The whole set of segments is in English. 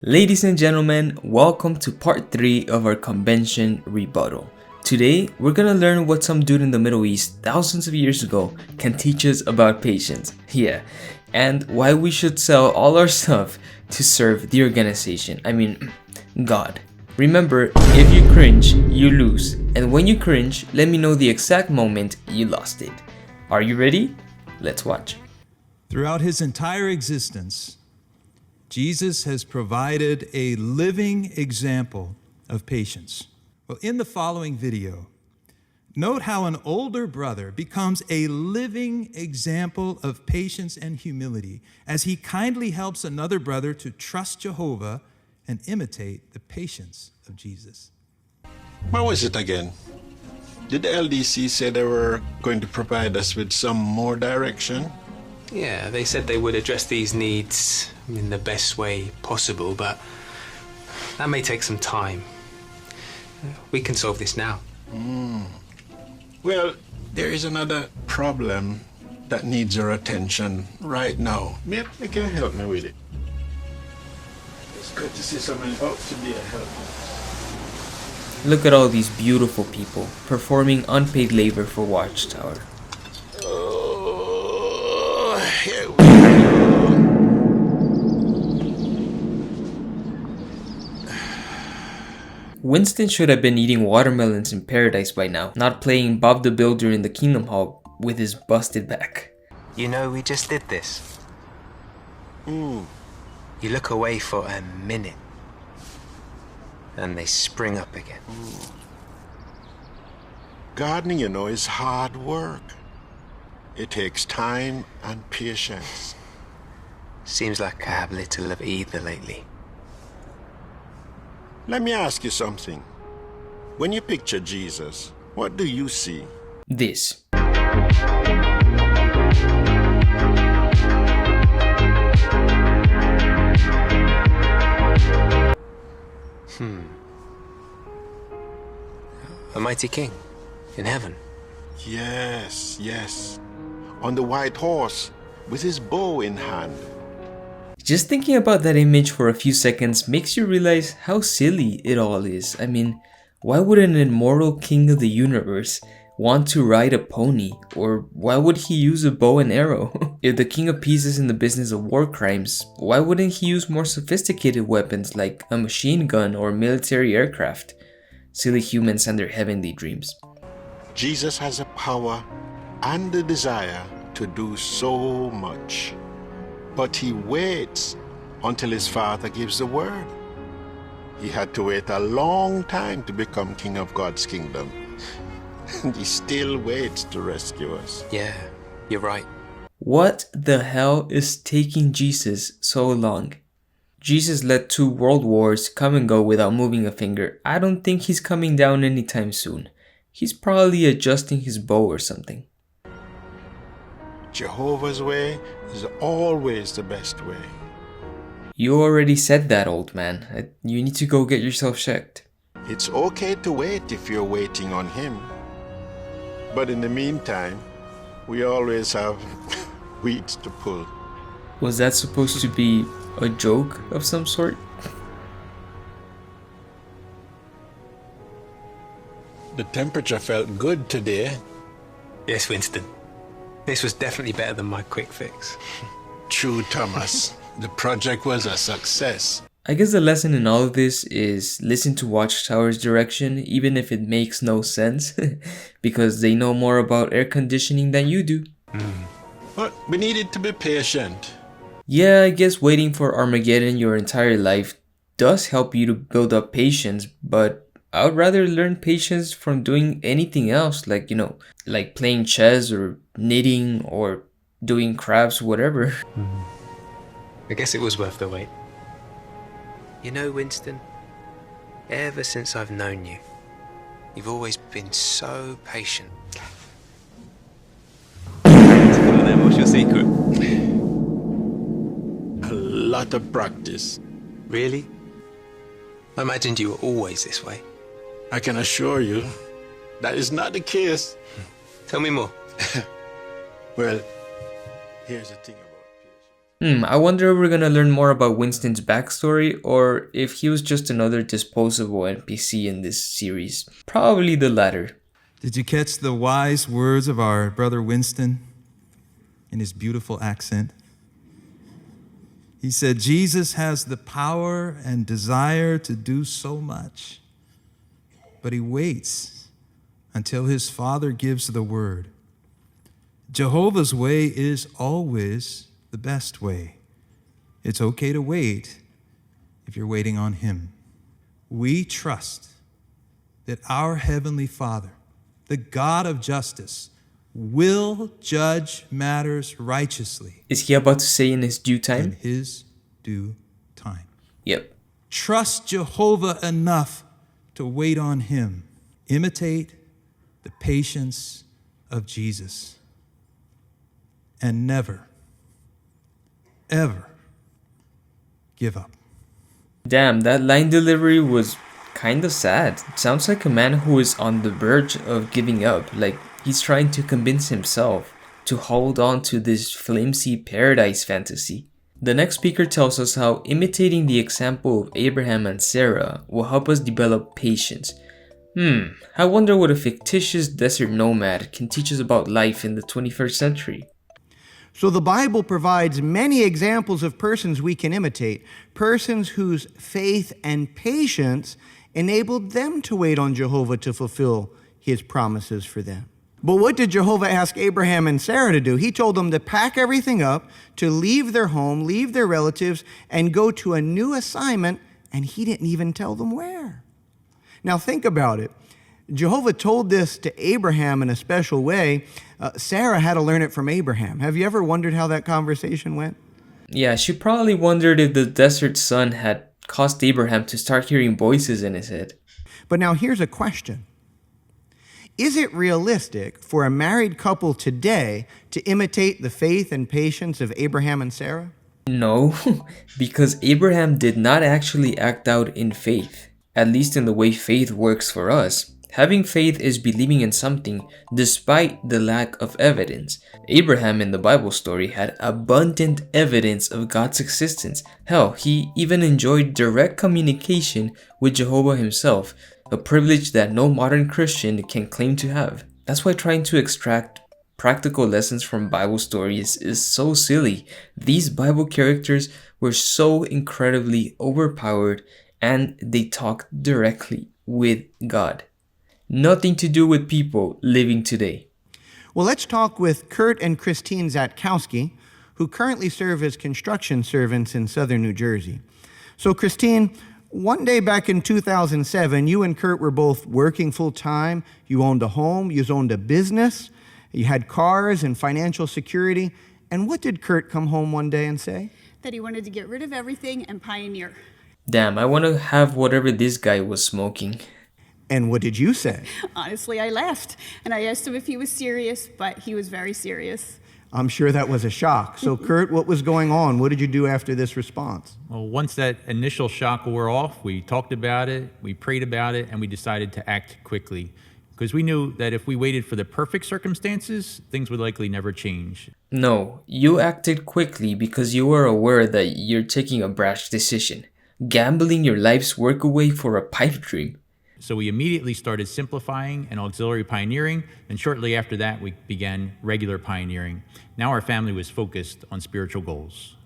Ladies and gentlemen, welcome to part 3 of our convention rebuttal. Today, we're gonna learn what some dude in the Middle East thousands of years ago can teach us about patience. Yeah, and why we should sell all our stuff to serve the organization. I mean, God. Remember, if you cringe, you lose. And when you cringe, let me know the exact moment you lost it. Are you ready? Let's watch. Throughout his entire existence, Jesus has provided a living example of patience. Well, in the following video, note how an older brother becomes a living example of patience and humility as he kindly helps another brother to trust Jehovah and imitate the patience of Jesus. What was it again? Did the LDC say they were going to provide us with some more direction? Yeah, they said they would address these needs in the best way possible, but that may take some time. We can solve this now. Well, there is another problem that needs your attention right now. Maybe you can help me with it. It's good to see someone out to be a help. Look at all these beautiful people performing unpaid labor for Watchtower. Oh, here we go. Winston should have been eating watermelons in paradise by now, not playing Bob the Builder in the Kingdom Hall with his busted back. You know, we just did this. You look away for a minute, and they spring up again. Gardening, you know, is hard work. It takes time and patience. Seems like I have little of either lately. Let me ask you something. When you picture Jesus, what do you see? This. A mighty king in heaven. Yes, yes. On the white horse, with his bow in hand. Just thinking about that image for a few seconds makes you realize how silly it all is. I mean, why would an immortal king of the universe want to ride a pony? Or why would he use a bow and arrow? If the king of peace is in the business of war crimes, why wouldn't he use more sophisticated weapons like a machine gun or military aircraft? Silly humans and their heavenly dreams. Jesus has the power and the desire to do so much. But he waits until his father gives the word. He had to wait a long time to become king of God's kingdom. And he still waits to rescue us. Yeah, you're right. What the hell is taking Jesus so long? Jesus let 2 world wars come and go without moving a finger. I don't think he's coming down anytime soon. He's probably adjusting his bow or something. Jehovah's way is always the best way. You already said that, old man. You need to go get yourself checked. It's okay to wait if you're waiting on him. But in the meantime, we always have weeds to pull. Was that supposed to be a joke of some sort? The temperature felt good today. Yes, Winston. This was definitely better than my quick fix. True, Thomas. The project was a success. I guess the lesson in all of this is listen to Watchtower's direction even if it makes no sense because they know more about air conditioning than you do. But we needed to be patient. Yeah, I guess waiting for Armageddon your entire life does help you to build up patience, but I would rather learn patience from doing anything else, like, like playing chess or knitting or doing crafts, whatever. I guess it was worth the wait. You know, Winston, ever since I've known you, you've always been so patient. What's your secret? A lot of practice. Really? I imagined you were always this way. I can assure you that is not the case. Tell me more. Well, here's the thing about patience. I wonder if we're gonna learn more about Winston's backstory or if he was just another disposable NPC in this series. Probably the latter. Did you catch the wise words of our brother Winston in his beautiful accent? He said, Jesus has the power and desire to do so much, but he waits until his Father gives the word. Jehovah's way is always the best way. It's okay to wait if you're waiting on him. We trust that our Heavenly Father, the God of justice, will judge matters righteously. Is he about to say in his due In time? his due time. Yep. Trust Jehovah enough to wait on him. Imitate the patience of Jesus. And never, ever give up. Damn, that line delivery was kind of sad. Sounds like a man who is on the verge of giving up, like he's trying to convince himself to hold on to this flimsy paradise fantasy. The next speaker tells us how imitating the example of Abraham and Sarah will help us develop patience. I wonder what a fictitious desert nomad can teach us about life in the 21st century. So the Bible provides many examples of persons we can imitate, persons whose faith and patience enabled them to wait on Jehovah to fulfill his promises for them. But what did Jehovah ask Abraham and Sarah to do? He told them to pack everything up, to leave their home, leave their relatives, and go to a new assignment, and he didn't even tell them where. Now think about it. Jehovah told this to Abraham in a special way. Sarah had to learn it from Abraham. Have you ever wondered how that conversation went? Yeah, she probably wondered if the desert sun had caused Abraham to start hearing voices in his head. But now here's a question. Is it realistic for a married couple today to imitate the faith and patience of Abraham and Sarah? No, because Abraham did not actually act out in faith, at least in the way faith works for us. Having faith is believing in something despite the lack of evidence. Abraham in the Bible story had abundant evidence of God's existence. Hell, he even enjoyed direct communication with Jehovah himself, a privilege that no modern Christian can claim to have. That's why trying to extract practical lessons from Bible stories is so silly. These Bible characters were so incredibly overpowered and they talked directly with God. Nothing to do with people living today. Well, let's talk with Kurt and Christine Zatkowski, who currently serve as construction servants in southern New Jersey. So, Christine, one day back in 2007, you and Kurt were both working full-time. You owned a home, you owned a business, you had cars and financial security. And what did Kurt come home one day and say? That he wanted to get rid of everything and pioneer. Damn, I want to have whatever this guy was smoking. And what did you say? Honestly, I laughed, and I asked him if he was serious, but he was very serious. I'm sure that was a shock. So, Kurt, what was going on? What did you do after this response? Well, once that initial shock wore off, we talked about it, we prayed about it, and we decided to act quickly. Because we knew that if we waited for the perfect circumstances, things would likely never change. No, you acted quickly because you were aware that you're taking a brash decision, gambling your life's work away for a pipe dream. So we immediately started simplifying and auxiliary pioneering, and shortly after that, we began regular pioneering. Now our family was focused on spiritual goals.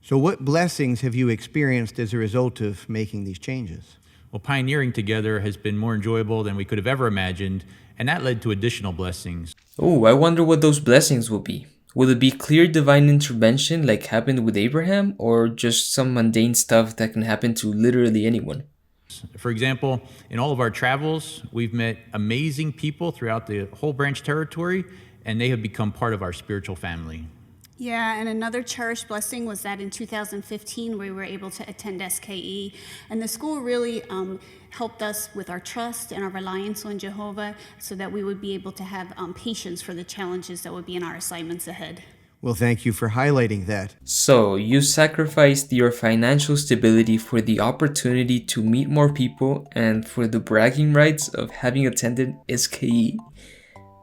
So what blessings have you experienced as a result of making these changes? Well, pioneering together has been more enjoyable than we could have ever imagined, and that led to additional blessings. Oh, I wonder what those blessings will be. Will it be clear divine intervention like happened with Abraham, or just some mundane stuff that can happen to literally anyone? For example, in all of our travels, we've met amazing people throughout the whole branch territory, and they have become part of our spiritual family. Yeah, and another cherished blessing was that in 2015 we were able to attend SKE, and the school really helped us with our trust and our reliance on Jehovah so that we would be able to have patience for the challenges that would be in our assignments ahead. Well, thank you for highlighting that. So, you sacrificed your financial stability for the opportunity to meet more people and for the bragging rights of having attended SKE.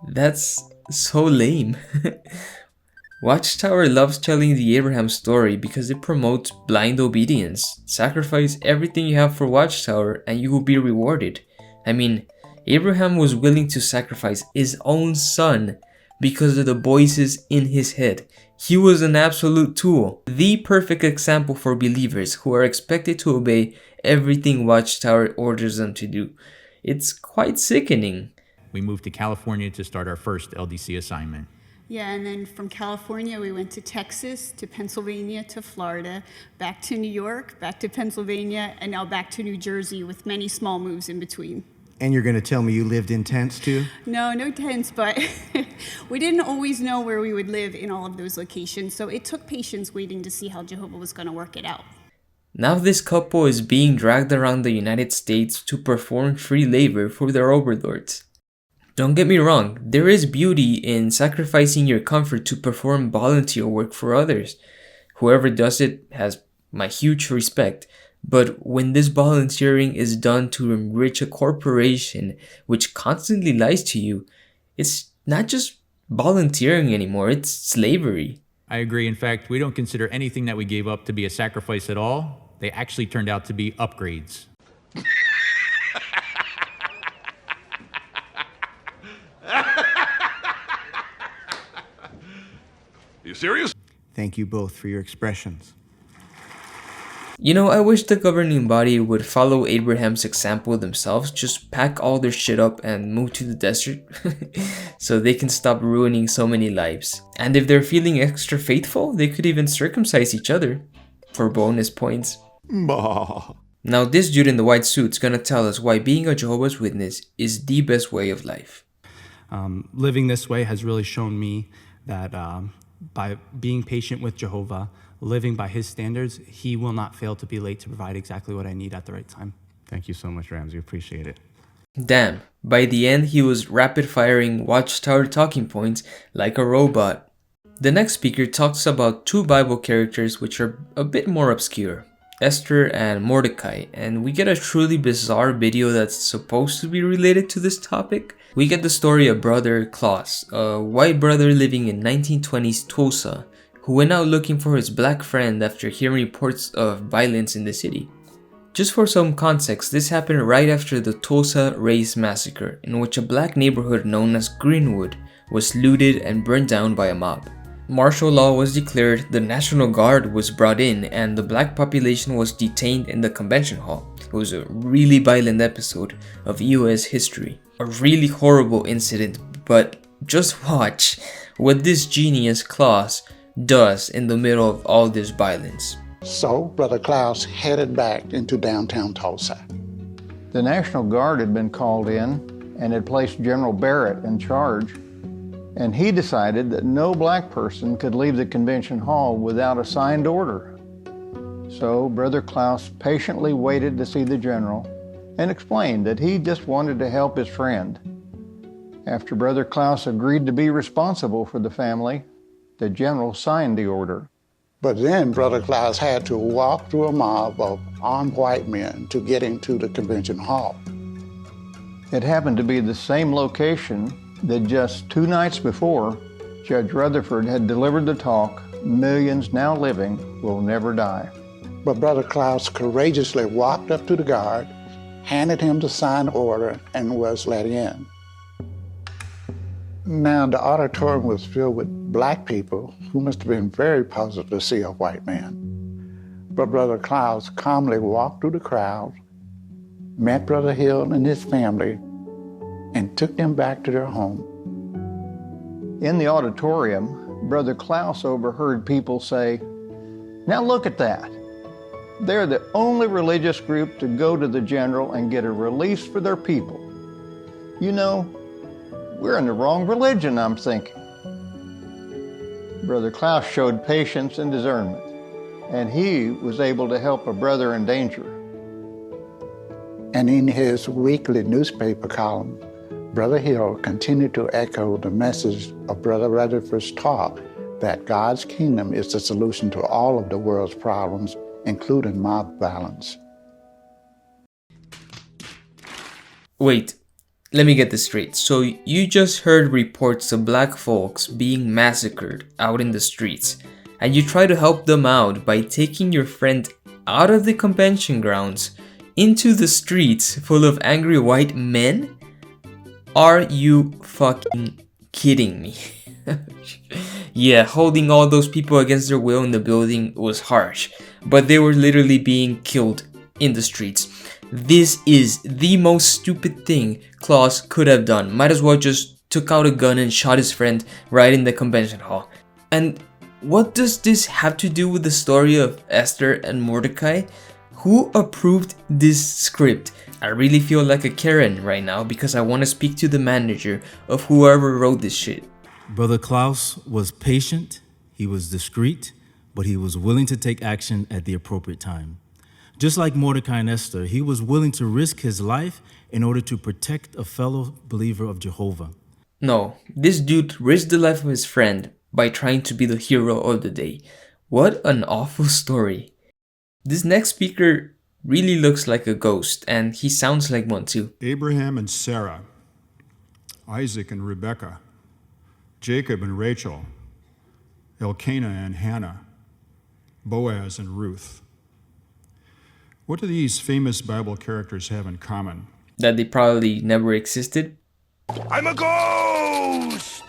That's so lame. Watchtower loves telling the Abraham story because it promotes blind obedience. Sacrifice everything you have for Watchtower and you will be rewarded. I mean, Abraham was willing to sacrifice his own son because of the voices in his head. He was an absolute tool. The perfect example for believers who are expected to obey everything Watchtower orders them to do. It's quite sickening. We moved to California to start our first LDC assignment. Yeah, and then from California, we went to Texas, to Pennsylvania, to Florida, back to New York, back to Pennsylvania, and now back to New Jersey with many small moves in between. And you're going to tell me you lived in tents too? No tents, but we didn't always know where we would live in all of those locations, so it took patience waiting to see how Jehovah was going to work it out. Now this couple is being dragged around the United States to perform free labor for their overlords. Don't get me wrong, there is beauty in sacrificing your comfort to perform volunteer work for others. Whoever does it has my huge respect. But when this volunteering is done to enrich a corporation which constantly lies to you, it's not just volunteering anymore, it's slavery. I agree. In fact, we don't consider anything that we gave up to be a sacrifice at all. They actually turned out to be upgrades. You serious? Thank you both for your expressions. You know, I wish the governing body would follow Abraham's example themselves, just pack all their shit up and move to the desert so they can stop ruining so many lives. And if they're feeling extra faithful, they could even circumcise each other for bonus points. Bah. Now this dude in the white suit's gonna tell us why being a Jehovah's Witness is the best way of life. Living this way has really shown me that by being patient with Jehovah, living by his standards, he will not fail to be late to provide exactly what I need at the right time. Thank you so much, Ramsey. Appreciate it. Damn, by the end he was rapid firing Watchtower talking points like a robot. The next speaker talks about two Bible characters which are a bit more obscure, Esther and Mordecai, and we get a truly bizarre video that's supposed to be related to this topic. We get the story of Brother Klaus, a white brother living in 1920s Tulsa, who went out looking for his black friend after hearing reports of violence in the city. Just for some context, this happened right after the Tulsa Race Massacre, in which a black neighborhood known as Greenwood was looted and burned down by a mob. Martial law was declared, the National Guard was brought in, and the black population was detained in the convention hall. It was a really violent episode of US history. A really horrible incident, but just watch what this genius Klaus does in the middle of all this violence. So Brother Klaus headed back into downtown Tulsa. The National Guard had been called in and had placed General Barrett in charge, and he decided that no black person could leave the convention hall without a signed order. So Brother Klaus patiently waited to see the general and explained that he just wanted to help his friend. After Brother Klaus agreed to be responsible for the family, the general signed the order. But then Brother Klaus had to walk through a mob of armed white men to get into the convention hall. It happened to be the same location that just 2 nights before, Judge Rutherford had delivered the talk, "Millions now living will never die." But Brother Klaus courageously walked up to the guard, handed him the signed order, and was let in. Now, the auditorium was filled with black people who must have been very puzzled to see a white man. But Brother Klaus calmly walked through the crowd, met Brother Hill and his family, and took them back to their home. In the auditorium, Brother Klaus overheard people say, "Now look at that. They're the only religious group to go to the general and get a release for their people. You know, we're in the wrong religion, I'm thinking." Brother Klaus showed patience and discernment, and he was able to help a brother in danger. And in his weekly newspaper column, Brother Hill continued to echo the message of Brother Rutherford's talk that God's kingdom is the solution to all of the world's problems, including mob violence. Wait, Let me get this straight. So you just heard reports of black folks being massacred out in the streets, and you try to help them out by taking your friend out of the convention grounds into the streets full of angry white men? Are you fucking kidding me? Yeah, holding all those people against their will in the building was harsh, but they were literally being killed in the streets. This is the most stupid thing Claus could have done. Might as well just took out a gun and shot his friend right in the convention hall. And what does this have to do with the story of Esther and Mordecai? Who approved this script? I really feel like a Karen right now because I want to speak to the manager of whoever wrote this shit. Brother Klaus was patient, he was discreet, but he was willing to take action at the appropriate time. Just like Mordecai and Esther, he was willing to risk his life in order to protect a fellow believer of Jehovah. No, this dude risked the life of his friend by trying to be the hero of the day. What an awful story. This next speaker really looks like a ghost, and he sounds like one too. Abraham and Sarah, Isaac and Rebekah, Jacob and Rachel, Elkanah and Hannah, Boaz and Ruth. What do these famous Bible characters have in common? That they probably never existed. I'm a ghost!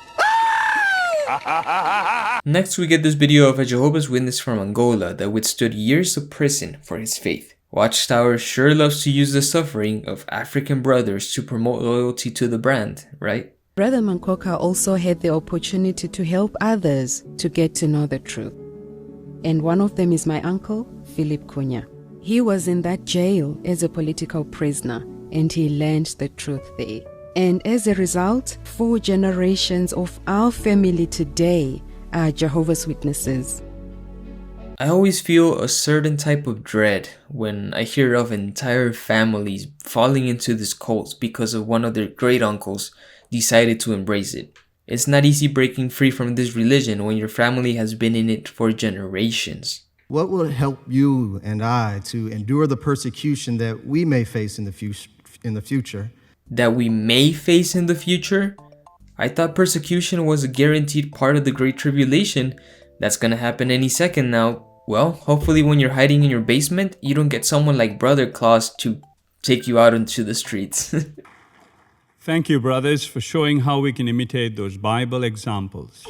Next, we get this video of a Jehovah's Witness from Angola that withstood years of prison for his faith. Watchtower sure loves to use the suffering of African brothers to promote loyalty to the brand, right? Brother Mankoka also had the opportunity to help others to get to know the truth. And one of them is my uncle, Philip Cunha. He was in that jail as a political prisoner, and he learned the truth there. And as a result, 4 generations of our family today are Jehovah's Witnesses. I always feel a certain type of dread when I hear of entire families falling into this cult because of one of their great uncles decided to embrace it. It's not easy breaking free from this religion when your family has been in it for generations. What will help you and I to endure the persecution that we may face in the future? That we may face in the future? I thought persecution was a guaranteed part of the Great Tribulation. That's gonna happen any second now. Well, hopefully when you're hiding in your basement, you don't get someone like Brother Claus to take you out into the streets. Thank you, brothers, for showing how we can imitate those Bible examples.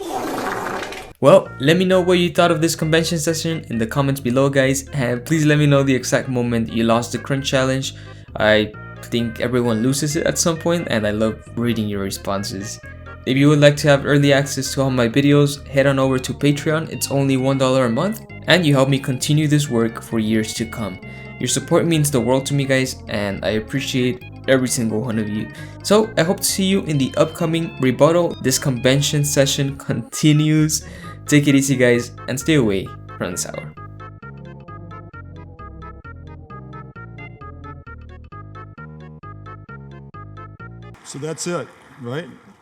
Well, let me know what you thought of this convention session in the comments below, guys, and please let me know the exact moment you lost the crunch challenge. I think everyone loses it at some point, and I love reading your responses. If you would like to have early access to all my videos, head on over to Patreon. It's only $1 a month, and you help me continue this work for years to come. Your support means the world to me, guys, and I appreciate every single one of you. So I hope to see you in the upcoming rebuttal. This convention session continues. Take it easy, guys, and stay away from the sour. So that's it, right?